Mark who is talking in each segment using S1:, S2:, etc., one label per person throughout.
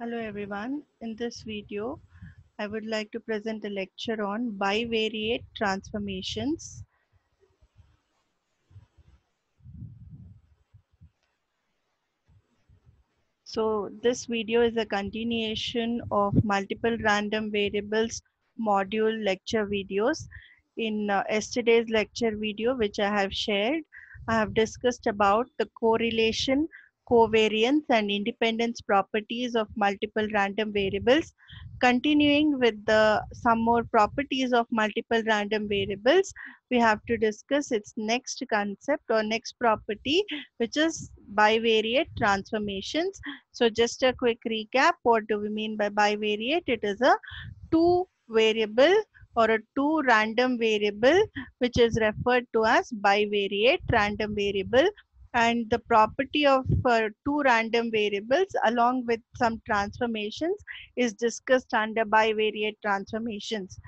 S1: Hello everyone. In this video, I would like to present a lecture on bivariate transformations. So this video is a continuation of multiple random variables module lecture videos. In yesterday's lecture video, which I have shared, I have discussed about the correlation, covariance and independence properties of multiple random variables. Continuing with the some more properties of multiple random variables, we have to discuss its next concept or next property, which is bivariate transformations. So just a quick recap, what do we mean by bivariate? It is a two variable or a two random variable which is referred to as bivariate random variable, and the property of two random variables along with some transformations is discussed under bivariate transformations.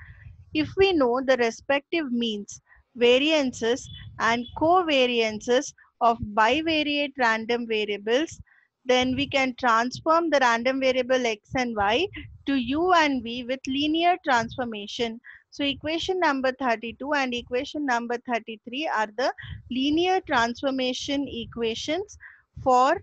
S1: If we know the respective means, variances and covariances of bivariate random variables, then we can transform the random variable x and y to u and v with linear transformation. So equation number 32 and equation number 33 are the linear transformation equations for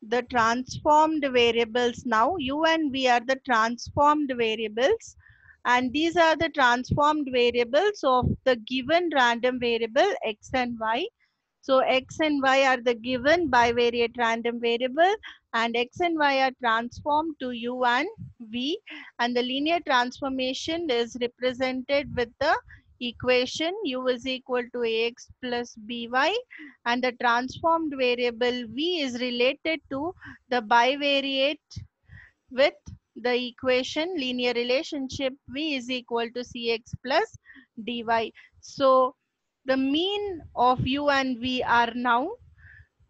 S1: the transformed variables. Now u and v are the transformed variables, and these are the transformed variables of the given random variable x and y. So x and y are the given bivariate random variable, and x and y are transformed to u and v, and the linear transformation is represented with the equation u is equal to ax plus by, and the transformed variable v is related to the bivariate with the equation linear relationship v is equal to cx plus dy. So the mean of u and v are now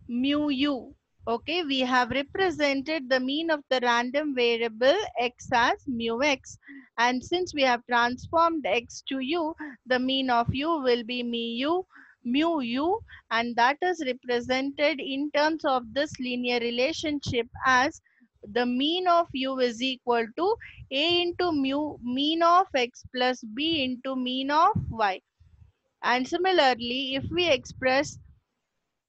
S1: mu u. Okay, we have represented the mean of the random variable x as mu x, and since we have transformed x to u, the mean of u will be mu u, and that is represented in terms of this linear relationship as the mean of u is equal to a into mu mean of x plus b into mean of y. And similarly, if we express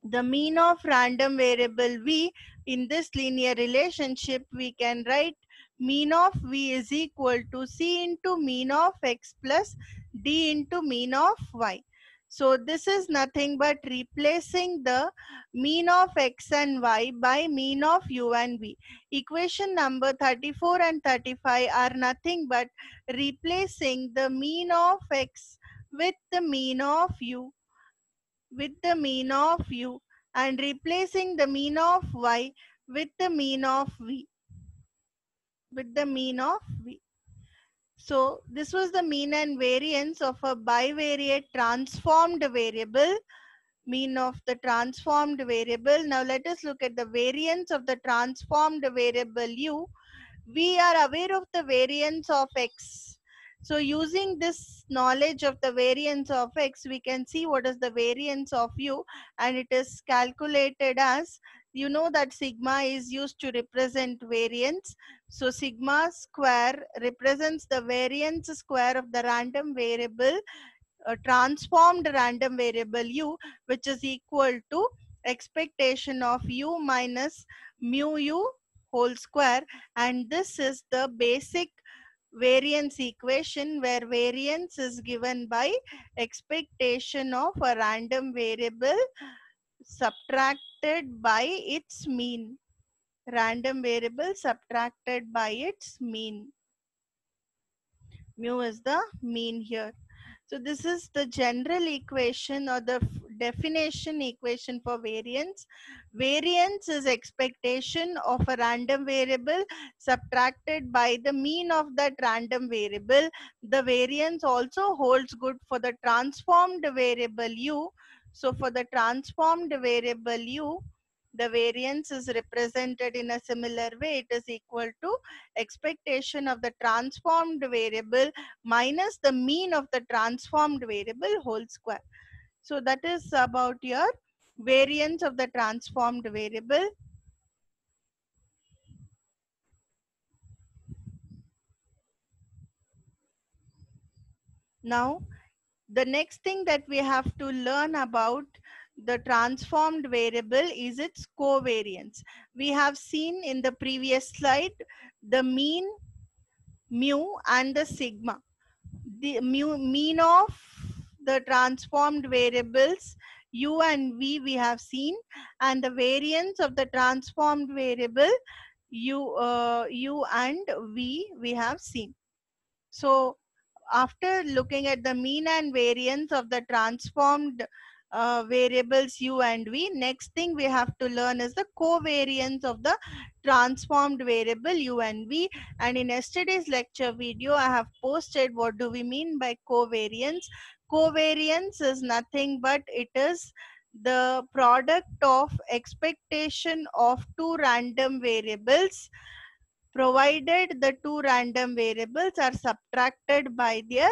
S1: the mean of random variable v in this linear relationship, we can write mean of v is equal to c into mean of x plus d into mean of y. So this is nothing but replacing the mean of x and y by mean of u and v. Equation number 34 and 35 are nothing but replacing the mean of x with the mean of u and replacing the mean of y with the mean of v. So this was the mean and variance of a bivariate transformed variable, mean of the transformed variable. Now let us look at the variance of the transformed variable u. We are aware of the variance of x. So using this knowledge of the variance of x, we can see what is the variance of u, and it is calculated as, you know that sigma is used to represent variance. So sigma square represents the variance square of the random variable, a transformed random variable u, which is equal to expectation of u minus mu u whole square, and this is the basic variance equation where variance is given by expectation of a random variable subtracted by its mean. Random variable subtracted by its mean. Mu is the mean here. So this is the general equation or the definition equation for variance. Variance is expectation of a random variable subtracted by the mean of that random variable. The variance also holds good for the transformed variable u. So for the transformed variable u, the variance is represented in a similar way. It is equal to expectation of the transformed variable minus the mean of the transformed variable whole square. So that is about your variance of the transformed variable. Now, the next thing that we have to learn about the transformed variable is its covariance. We have seen in the previous slide the mean, mu and the sigma. The mean of the transformed variables u and v we have seen, and the variance of the transformed variable u and v have seen. So after looking at the mean and variance of the transformed variables u and v, next thing we have to learn is the covariance of the transformed variable u and v. And in yesterday's lecture video, I have posted what do we mean by covariance. Covariance is nothing but it is the product of expectation of two random variables, provided the two random variables are subtracted by their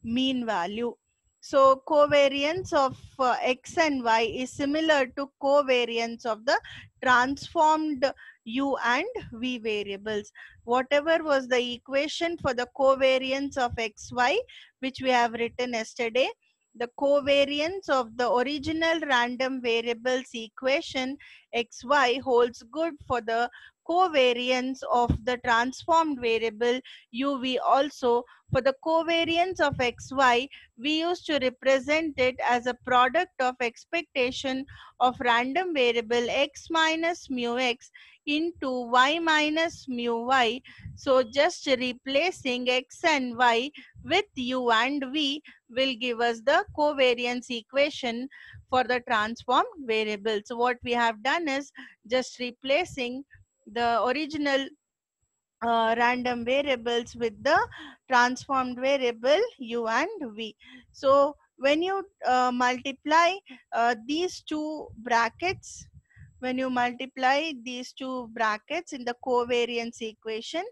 S1: mean value. So covariance of x and y is similar to covariance of the transformed u and v variables. Whatever was the equation for the covariance of xy, which we have written yesterday, the covariance of the original random variables equation xy holds good for the covariance of the transformed variable uv also. For the covariance of xy, we used to represent it as a product of expectation of random variable x minus mu x into y minus mu y. So just replacing x and y with u and v will give us the covariance equation for the transformed variable. So what we have done is just replacing the original random variables with the transformed variable u and v. So when you multiply these two brackets, when you multiply these two brackets in the covariance equation,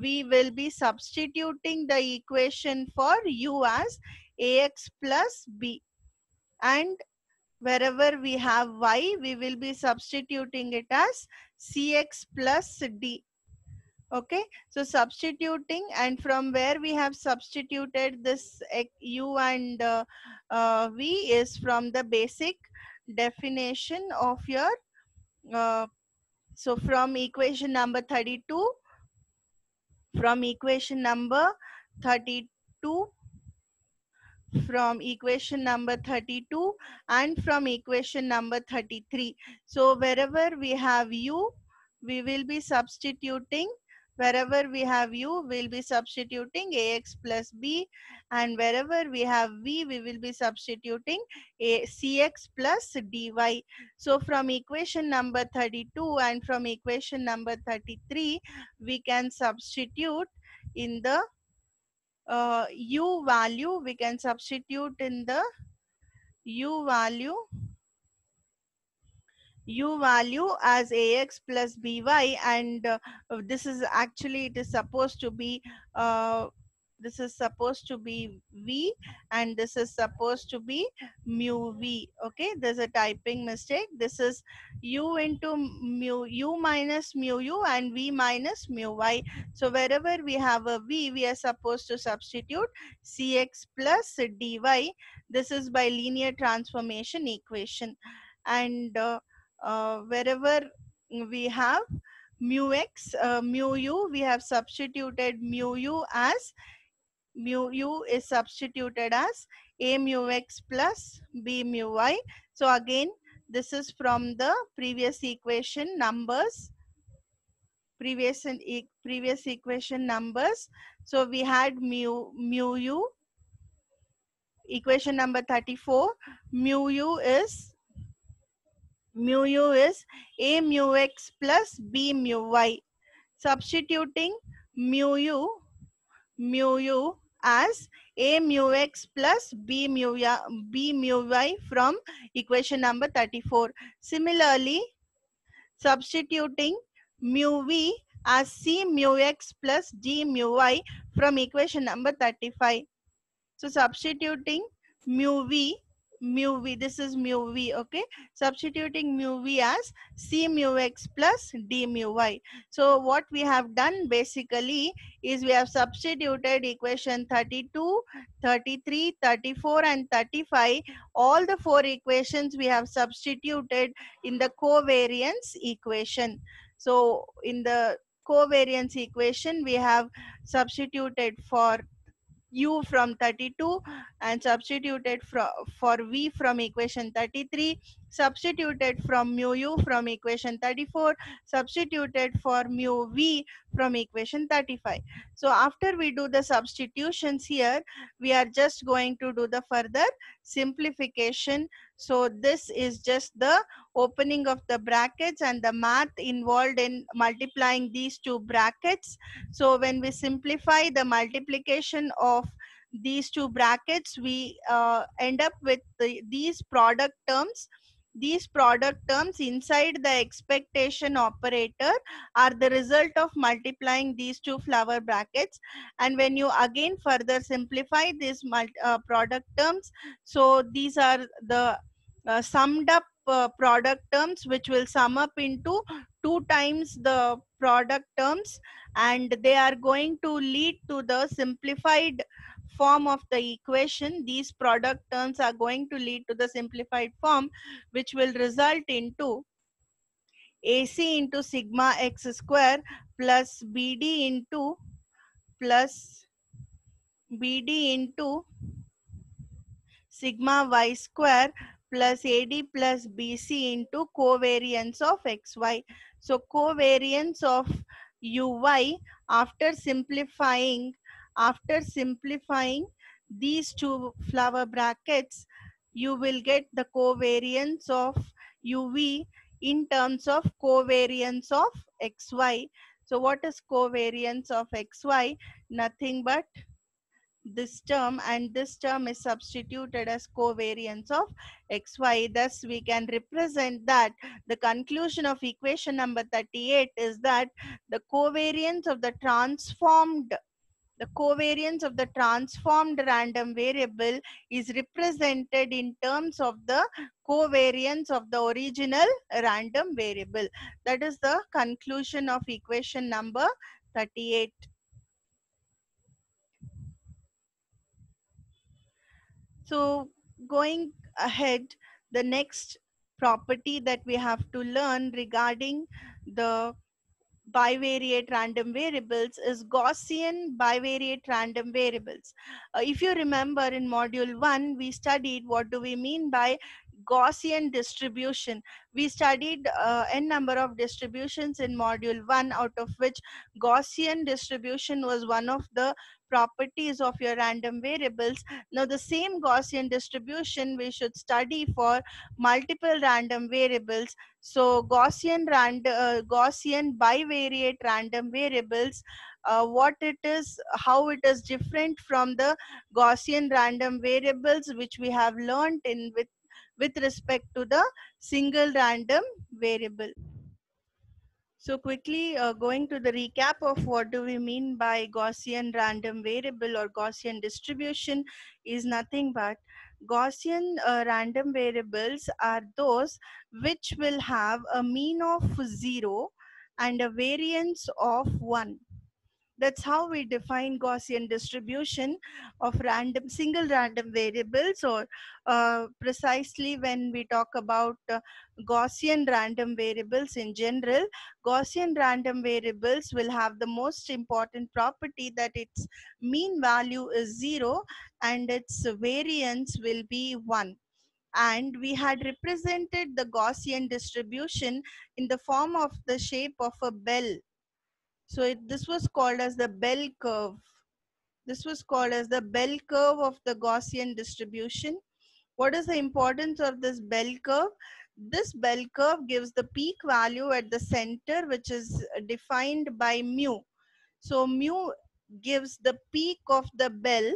S1: we will be substituting the equation for u as ax plus b, and wherever we have y, we will be substituting it as cx plus d. Okay, so substituting, and from where we have substituted this u and v is from the basic definition of your so from equation number 32, from equation number 32 from equation number 32 and from equation number 33. So wherever we have u, we will be substituting, wherever we have u, we'll be substituting ax plus b, and wherever we have v, we will be substituting a cx plus dy. So from equation number 32 and from equation number 33, we can substitute in the u value, we can substitute in the u value as ax plus by, and this is actually, it is supposed to be this is supposed to be v, and this is supposed to be mu v. Okay, there's a typing mistake. This is u into mu u minus mu u and v minus mu y. So wherever we have a v, we are supposed to substitute cx plus dy. This is by linear transformation equation. And wherever we have mu x, mu u, we have substituted mu u as, mu u is substituted as a mu x plus b mu y. So again, this is from the previous equation numbers, previous equation numbers. So we had mu u, equation number 34, mu u is a mu x plus b mu y. Substituting mu u as a mu x plus b mu y from equation number 34. Similarly, substituting mu v as c mu x plus d mu y from equation number 35. So substituting mu v mu v, this is mu v, okay, substituting mu v as c mu x plus d mu y. So what we have done basically is we have substituted equation 32, 33, 34 and 35, all the four equations we have substituted in the covariance equation. So in the covariance equation we have substituted for u from 32 and substituted for v from equation 33, substituted from mu u from equation 34, substituted for mu v from equation 35. So after we do the substitutions here, we are just going to do the further simplification. So this is just the opening of the brackets and the math involved in multiplying these two brackets. So when we simplify the multiplication of these two brackets, we end up with these product terms. These product terms inside the expectation operator are the result of multiplying these two flower brackets. And when you again further simplify these product terms, so these are the summed up product terms, which will sum up into 2 times the product terms, and they are going to lead to the simplified form of the equation. These product terms are going to lead to the simplified form, which will result into AC into sigma x square plus BD into plus BD into sigma y square plus AD plus BC into covariance of xy. So covariance of uy after simplifying these two flower brackets, you will get the covariance of uv in terms of covariance of xy. So what is covariance of xy? Nothing but this term, and this term is substituted as covariance of xy. Thus we can represent that the conclusion of equation number 38 is that the covariance of the transformed random variable is represented in terms of the covariance of the original random variable. That is the conclusion of equation number 38. So going ahead, the next property that we have to learn regarding the bivariate random variables is Gaussian bivariate random variables. If you remember in module 1, we studied what do we mean by Gaussian distribution. We studied n number of distributions in module 1, out of which Gaussian distribution was one of the properties of your random variables. Now the same Gaussian distribution we should study for multiple random variables. So Gaussian bivariate random variables, what it is, how it is different from the Gaussian random variables which we have learned in with respect to the single random variable. So quickly going to the recap of what do we mean by Gaussian random variable or Gaussian distribution is nothing but Gaussian random variables are those which will have a mean of 0 and a variance of 1. That's how we define Gaussian distribution of single random variables, or precisely when we talk about Gaussian random variables in general. Gaussian random variables will have the most important property that its mean value is 0 and its variance will be 1. And we had represented the Gaussian distribution in the form of the shape of a bell. So this was called as the bell curve. This was called as the bell curve of the Gaussian distribution. What is the importance of this bell curve? This bell curve gives the peak value at the center, which is defined by mu. So mu gives the peak of the bell.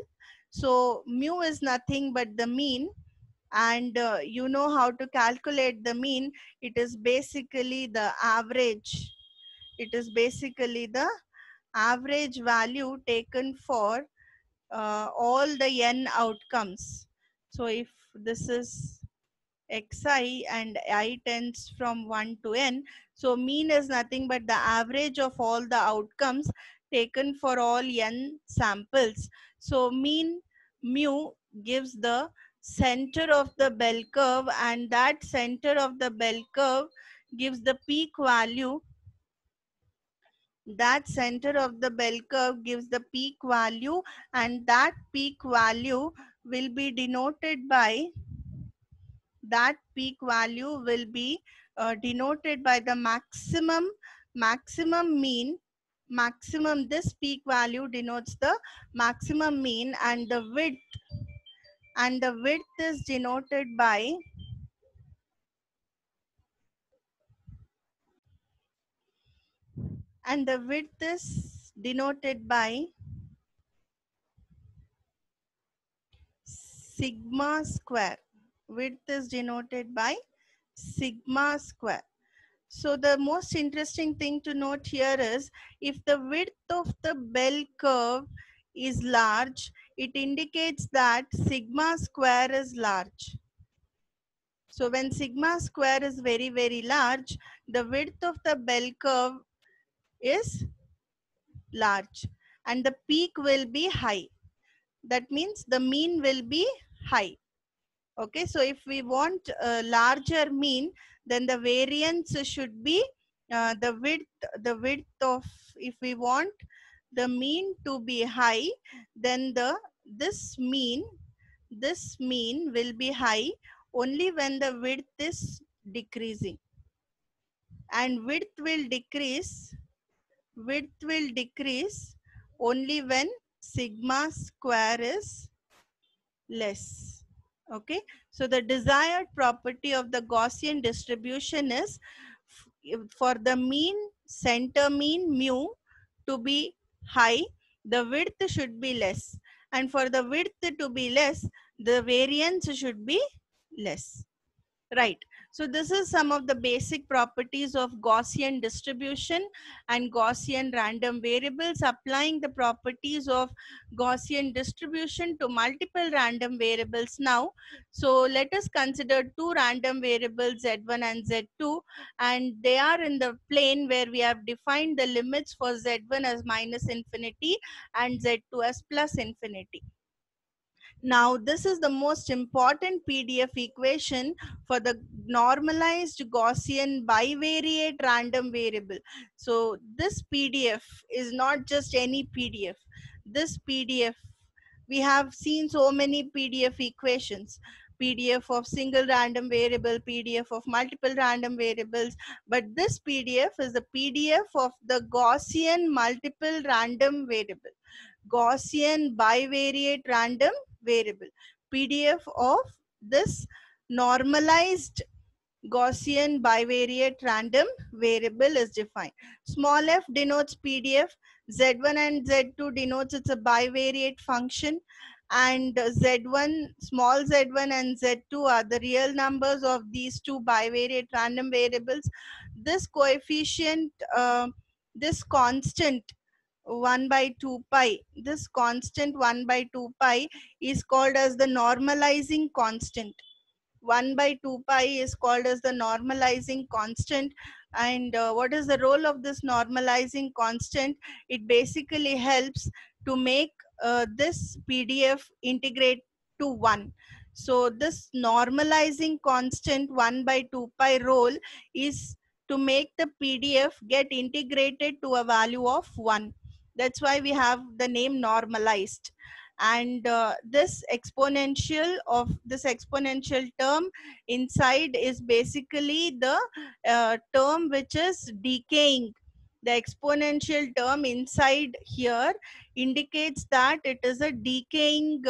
S1: So mu is nothing but the mean, and you know how to calculate the mean. It is basically the average. It is basically the average value taken for all the n outcomes. So if this is xi and I tends from 1 to n. So mean is nothing but the average of all the outcomes taken for all n samples. So mean mu gives the center of the bell curve, and that center of the bell curve gives the peak value. That center of the bell curve gives the peak value, and that peak value will be denoted by the maximum mean. This peak value denotes the maximum mean, and the width is denoted by sigma square. Width is denoted by sigma square. So the most interesting thing to note here is, if the width of the bell curve is large, it indicates that sigma square is large. So when sigma square is very, very large, the width of the bell curve is large and the peak will be high. That means the mean will be high. Okay, so if we want a larger mean, then the variance should be the width of, if we want the mean to be high, then this mean will be high only when the width is decreasing, and width will decrease only when sigma square is less. Okay, so the desired property of the Gaussian distribution is for the center mean mu to be high, the width should be less, and for the width to be less, the variance should be less. Right. So this is some of the basic properties of Gaussian distribution and Gaussian random variables, applying the properties of Gaussian distribution to multiple random variables now. So let us consider two random variables Z1 and Z2, and they are in the plane where we have defined the limits for Z1 as minus infinity and Z2 as plus infinity. Now, this is the most important PDF equation for the normalized Gaussian bivariate random variable. So, this PDF is not just any PDF. This PDF, we have seen so many PDF equations. PDF of single random variable, PDF of multiple random variables, but this PDF is the PDF of the Gaussian multiple random variable, Gaussian bivariate random variable. PDF of this normalized Gaussian bivariate random variable is defined. Small f denotes PDF, Z1 and Z2 denotes it's a bivariate function, and Z1, small z1 and Z2 are the real numbers of these two bivariate random variables. This coefficient, this constant 1 by 2 pi, this constant 1 by 2 pi is called as the normalizing constant. 1 by 2 pi is called as the normalizing constant. And what is the role of this normalizing constant? It basically helps to make this PDF integrate to 1. So this normalizing constant 1 by 2 pi role is to make the PDF get integrated to a value of 1. That's why we have the name normalized. And this exponential term inside is basically the term which is decaying. The exponential term inside here indicates that it is a decaying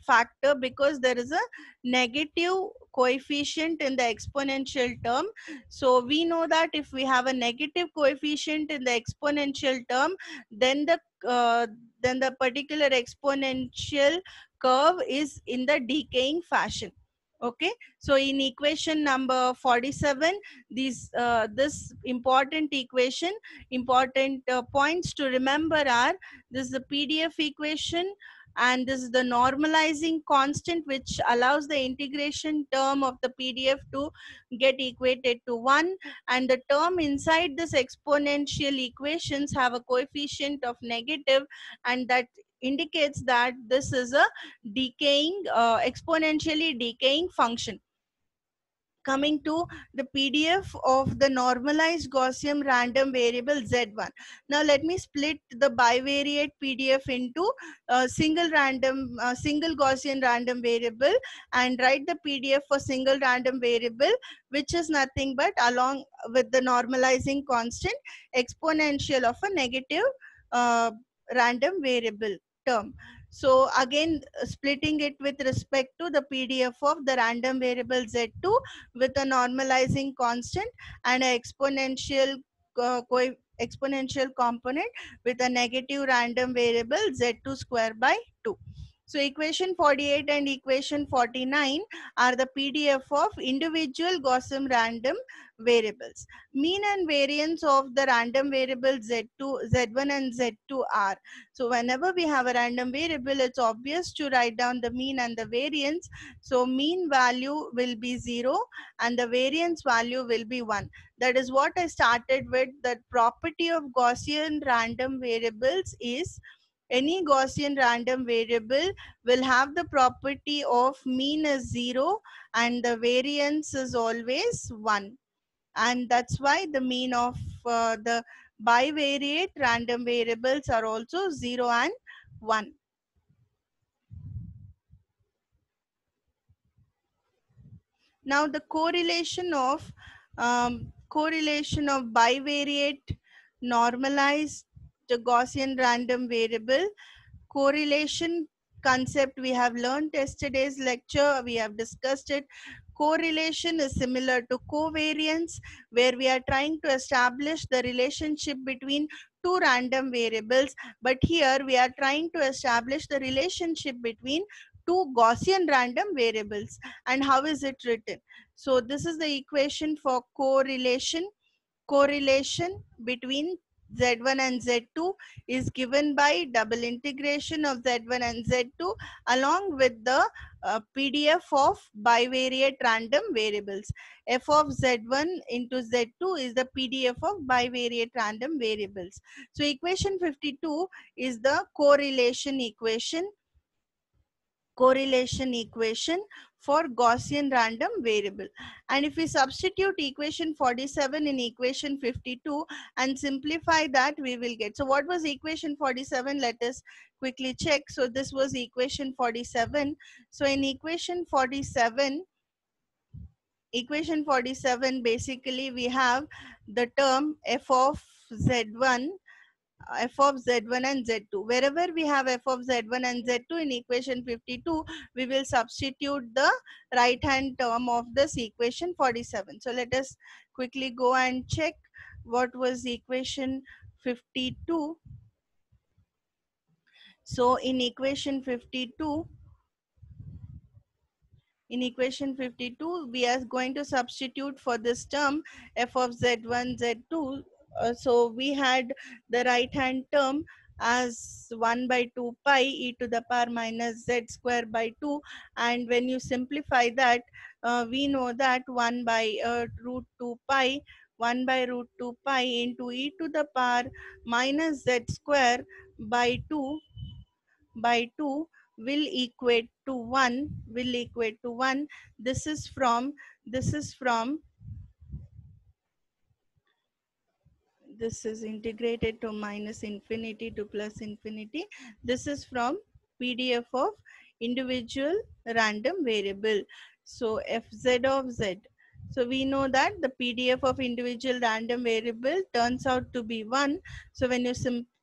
S1: factor, because there is a negative coefficient in the exponential term. So we know that if we have a negative coefficient in the exponential term, then the particular exponential curve is in the decaying fashion. Okay, so in equation number 47, this important points to remember are: this is the PDF equation, and this is the normalizing constant which allows the integration term of the PDF to get equated to 1, and the term inside this exponential equations have a coefficient of negative, and that indicates that this is a decaying exponentially decaying function. Coming to the PDF of the normalized Gaussian random variable Z1. Now let me split the bivariate PDF into a single Gaussian random variable and write the PDF for single random variable, which is nothing but along with the normalizing constant exponential of a negative uh, random variable term. So again, splitting it with respect to the PDF of the random variable Z2 with a normalizing constant and an exponential component with a negative random variable Z2 square by 2. So equation 48 and equation 49 are the PDF of individual Gaussian random variables. Mean and variance of the random variable Z2, Z1 and Z2 are. So whenever we have a random variable, it's obvious to write down the mean and the variance. So mean value will be 0 and the variance value will be 1. That is what I started with. The property of Gaussian random variables is any Gaussian random variable will have the property of mean is 0 and the variance is always 1. And that's why the mean of the bivariate random variables are also 0 and 1. Now the correlation of bivariate normalized Gaussian random variable correlation concept we have learned yesterday's lecture. We have discussed it. Correlation is similar to covariance, where we are trying to establish the relationship between two random variables, but here we are trying to establish the relationship between two Gaussian random variables. And how is it written? So this is the equation for correlation between Z1 and Z2 is given by double integration of Z1 and Z2 along with the PDF of bivariate random variables. F of Z1 into Z2 is the PDF of bivariate random variables. So equation 52 is the correlation equation for Gaussian random variable. And if we substitute equation 47 in equation 52 and simplify that, we will get. So what was equation 47? Let us quickly check. So this was equation 47. So in equation 47, basically we have the term f of Z1 and Z2. Wherever we have f of Z1 and Z2 in equation 52, we will substitute the right hand term of this equation 47. So let us quickly go and check what was equation 52. So in equation 52, we are going to substitute for this term f of Z1, Z2. So we had the right hand term as 1 by 2 pi e to the power minus z square by 2, and when you simplify that, we know that 1 by root 2 pi into e to the power minus z square by 2 will equate to 1. This is from this is integrated to minus infinity to plus infinity. This is from PDF of individual random variable. So fz of z. So we know that the PDF of individual random variable turns out to be 1. So when you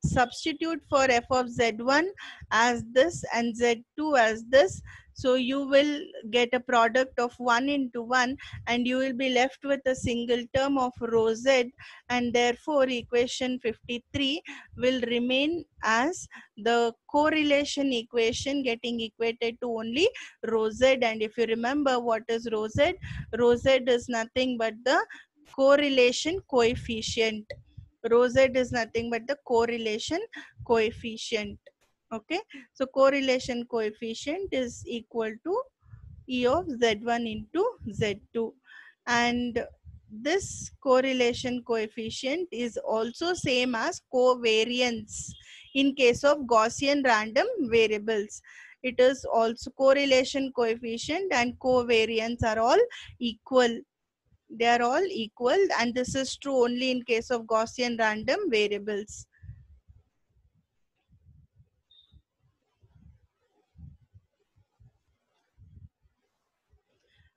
S1: substitute for f of z1 as this and z2 as this, so you will get a product of 1 into 1 and you will be left with a single term of rho z, and therefore equation 53 will remain as the correlation equation getting equated to only rho z. And if you remember what is rho z is nothing but the correlation coefficient. Rho z is nothing but the correlation coefficient. Okay, so correlation coefficient is equal to E of Z1 into Z2, and this correlation coefficient is also same as covariance in case of Gaussian random variables. It is also correlation coefficient and covariance are all equal. They are all equal, and this is true only in case of Gaussian random variables.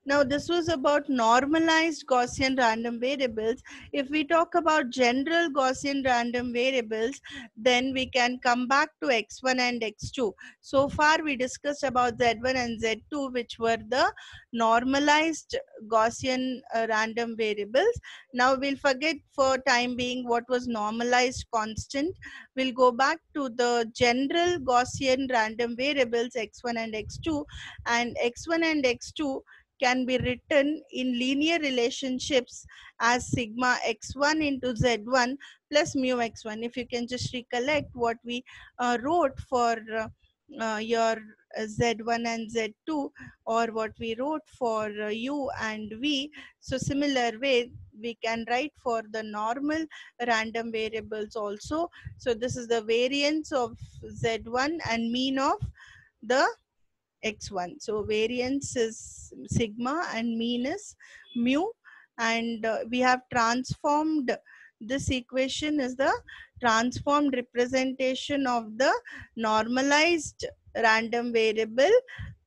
S1: Now, this was about normalized Gaussian random variables. If we talk about general Gaussian random variables, then we can come back to x1 and x2. So far, we discussed about z1 and z2, which were the normalized Gaussian random variables. Now, we'll forget for time being what was normalized constant. We'll go back to the general Gaussian random variables x1 and x2, and x1 and x2 can be written in linear relationships as sigma x1 into z1 plus mu x1. If you can just recollect what we wrote for your z1 and z2, or what we wrote for u and v, so similar way we can write for the normal random variables also. So this is the variance of z1 and mean of the x1. So variance is sigma and mean is mu, and we have transformed this equation is the transformed representation of the normalized random variable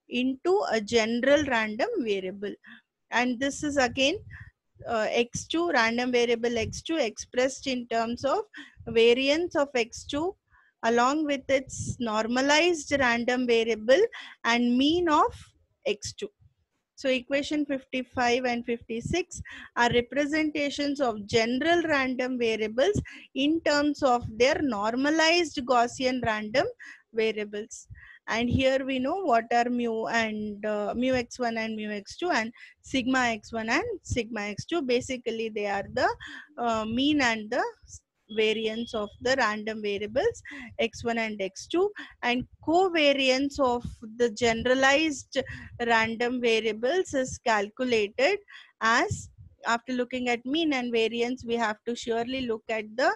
S1: into a general random variable. And this is again x2, random variable x2 expressed in terms of variance of x2 along with its normalized random variable and mean of x2. So equation 55 and 56 are representations of general random variables in terms of their normalized Gaussian random variables. And here we know what are mu and mu x1 and mu x2, and sigma x1 and sigma x2. Basically, they are the mean and the variance of the random variables x1 and x2, and covariance of the generalized random variables is calculated as, after looking at mean and variance, we have to surely look at the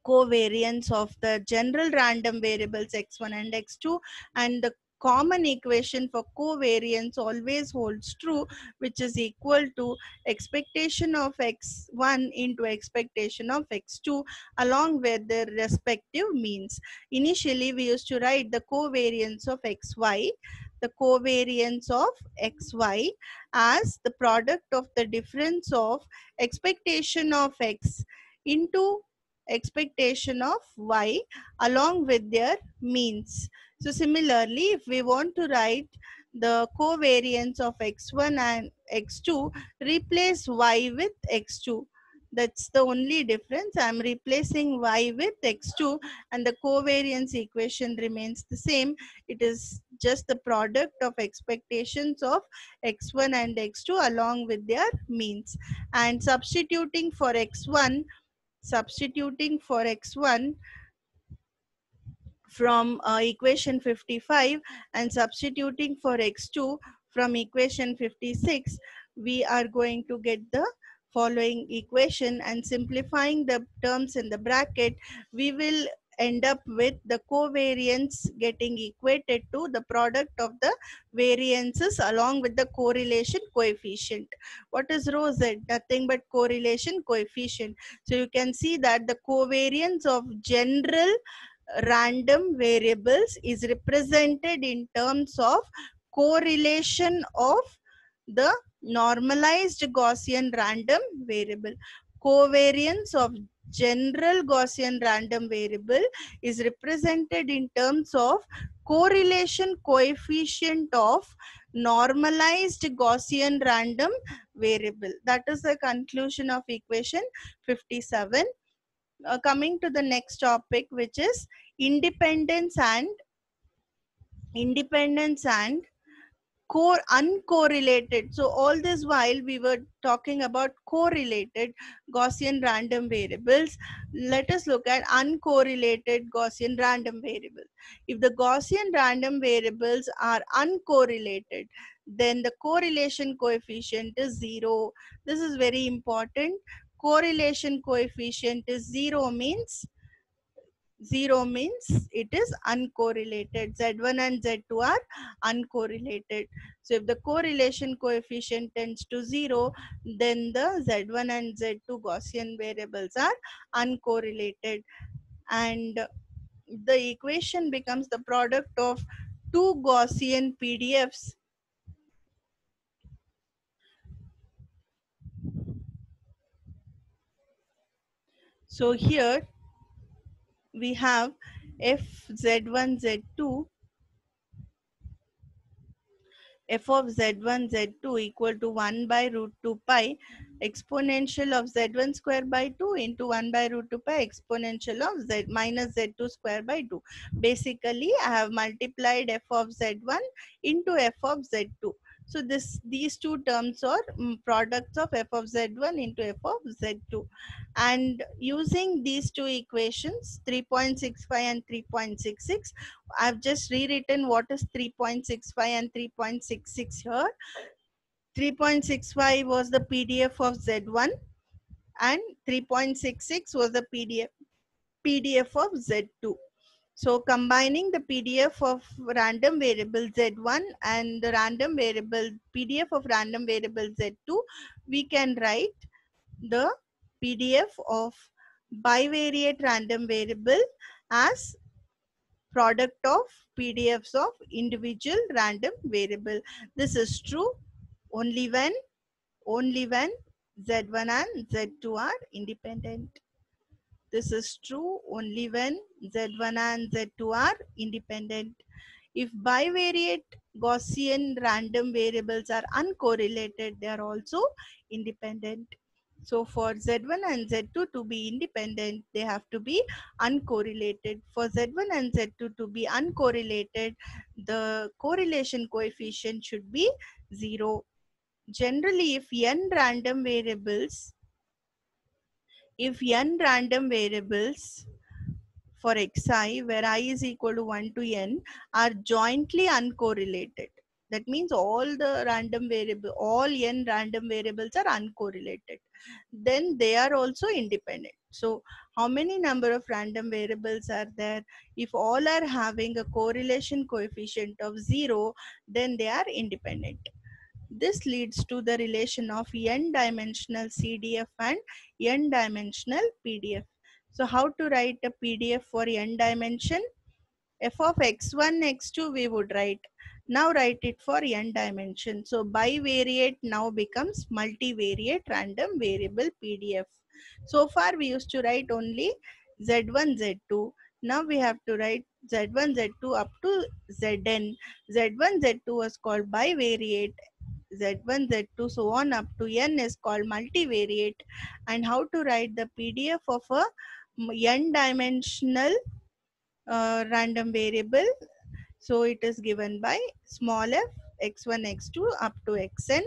S1: covariance of the general random variables x1 and x2, and the common equation for covariance always holds true, which is equal to expectation of x1 into expectation of x2 along with their respective means. Initially, we used to write the covariance of xy, the covariance of xy as the product of the difference of expectation of x into expectation of y along with their means. So similarly, if we want to write the covariance of x1 and x2, replace y with x2. That's the only difference. I'm replacing y with x2 and the covariance equation remains the same. It is just the product of expectations of x1 and x2 along with their means. And substituting for x1 from equation 55 and substituting for x2 from equation 56, we are going to get the following equation, and simplifying the terms in the bracket, we will end up with the covariance getting equated to the product of the variances along with the correlation coefficient. What is rho z? Nothing but correlation coefficient. So you can see that the covariance of general random variables is represented in terms of correlation of the normalized Gaussian random variable. Covariance of general Gaussian random variable is represented in terms of correlation coefficient of normalized Gaussian random variable. That is the conclusion of equation 57. Coming to the next topic, which is independence and uncorrelated. So all this while we were talking about correlated Gaussian random variables. Let us look at uncorrelated Gaussian random variables. If the Gaussian random variables are uncorrelated, then the correlation coefficient is 0. This is very important. Correlation coefficient is 0 means it is uncorrelated. Z1 and Z2 are uncorrelated. So if the correlation coefficient tends to 0, then the Z1 and Z2 Gaussian variables are uncorrelated. And the equation becomes the product of two Gaussian PDFs. So here we have FZ1, Z2, f of z1 z2 equal to 1 by root 2 pi exponential of z1 square by 2 into 1 by root 2 pi exponential of z minus z2 square by 2. Basically, I have multiplied f of z1 into f of z2. So these two terms are products of f of z1 into f of z2. And using these two equations, 3.65 and 3.66, I've just rewritten what is 3.65 and 3.66 here. 3.65 was the PDF of Z1 and 3.66 was the PDF of Z2. So combining the PDF of random variable Z1 and the random variable PDF of random variable Z2, we can write the PDF of bivariate random variable as product of PDFs of individual random variable. This is true only when Z1 and Z2 are independent. This is true only when Z1 and Z2 are independent. If bivariate Gaussian random variables are uncorrelated, they are also independent. So for Z1 and Z2 to be independent, they have to be uncorrelated. For Z1 and Z2 to be uncorrelated, the correlation coefficient should be 0. Generally, if n random variables for xi, where I is equal to 1 to n, are jointly uncorrelated. That means all n random variables are uncorrelated. Then they are also independent. So how many number of random variables are there? If all are having a correlation coefficient of 0, then they are independent. This leads to the relation of n-dimensional CDF and n-dimensional PDF. So how to write a PDF for n dimension? F of x1, x2 we would write. Now write it for n dimension. So bivariate now becomes multivariate random variable PDF. So far we used to write only Z1, Z2. Now we have to write Z1, Z2 up to Zn. Z1, Z2 was called bivariate. Z1, Z2, so on up to n is called multivariate. And how to write the PDF of a n-dimensional random variable? So it is given by small f x1, x2 up to xn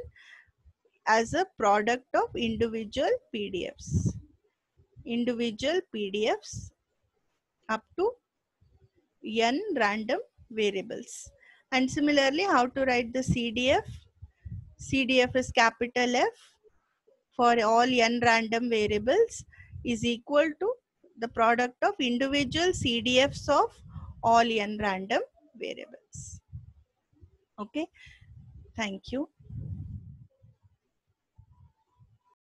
S1: as a product of individual PDFs. Individual PDFs up to n random variables. And similarly, how to write the CDF? CDF is capital F for all n random variables is equal to the product of individual CDFs of all n random variables. Okay, thank you.